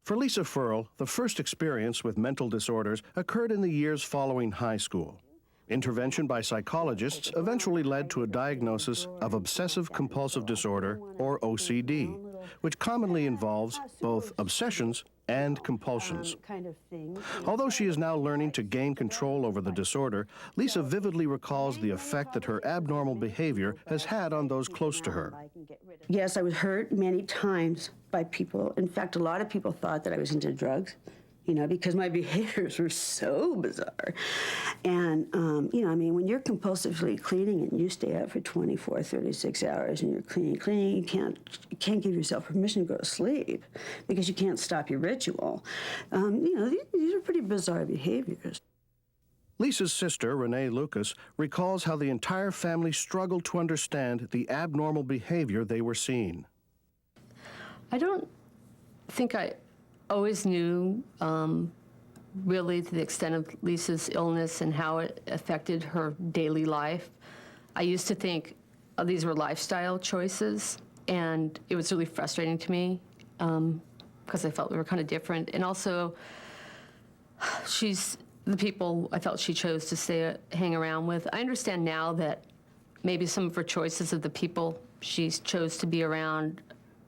For Lisa Furl, the first experience with mental disorders occurred in the years following high school. Intervention by psychologists eventually led to a diagnosis of obsessive compulsive disorder, or OCD, which commonly involves both obsessions and compulsions. Although she is now learning to gain control over the disorder, Lisa vividly recalls the effect that her abnormal behavior has had on those close to her. Yes, I was hurt many times by people. In fact, a lot of people thought that I was into drugs, you know, because my behaviors were so bizarre. And, you know, I mean, when you're compulsively cleaning and you stay up for 24, 36 hours and you're cleaning, you can't give yourself permission to go to sleep because you can't stop your ritual. You know, these are pretty bizarre behaviors. Lisa's sister, Renee Lucas, recalls how the entire family struggled to understand the abnormal behavior they were seeing. I don't think I always knew really to the extent of Lisa's illness and how it affected her daily life. I used to think these were lifestyle choices, and it was really frustrating to me because I felt we were kind of different. And also, she's the people I felt she chose to hang around with. I understand now that maybe some of her choices of the people she chose to be around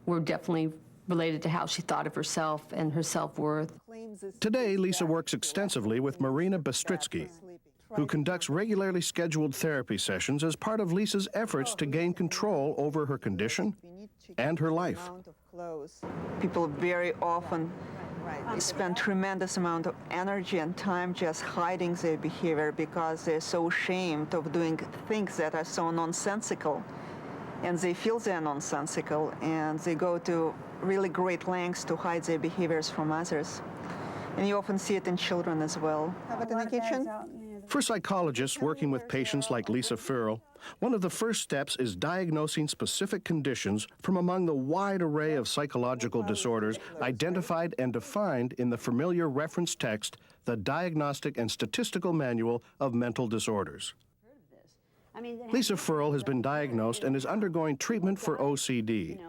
were definitely related to how she thought of herself and her self-worth. Today, Lisa works extensively with Marina Bystrzycki, who conducts regularly scheduled therapy sessions as part of Lisa's efforts to gain control over her condition and her life. People very often spend tremendous amount of energy and time just hiding their behavior because they're so ashamed of doing things that are so nonsensical. And they feel they're nonsensical, and they go to really great lengths to hide their behaviors from others. And you often see it in children as well. Have it in the kitchen? For psychologists working with patients like Lisa Furl, one of the first steps is diagnosing specific conditions from among the wide array of psychological disorders identified and defined in the familiar reference text, the Diagnostic and Statistical Manual of Mental Disorders. Lisa Furl has been diagnosed and is undergoing treatment for OCD,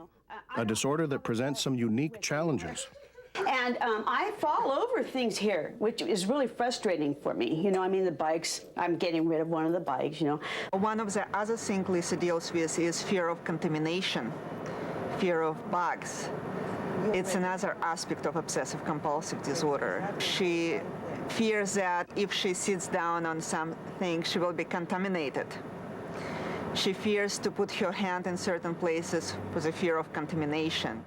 a disorder that presents some unique challenges. And I fall over things here, which is really frustrating for me. You know, I mean, the bikes, I'm getting rid of one of the bikes, you know. One of the other things Lisa deals with is fear of contamination, fear of bugs. It's another aspect of obsessive compulsive disorder. She fears that if she sits down on something, she will be contaminated. She fears to put her hand in certain places for the fear of contamination.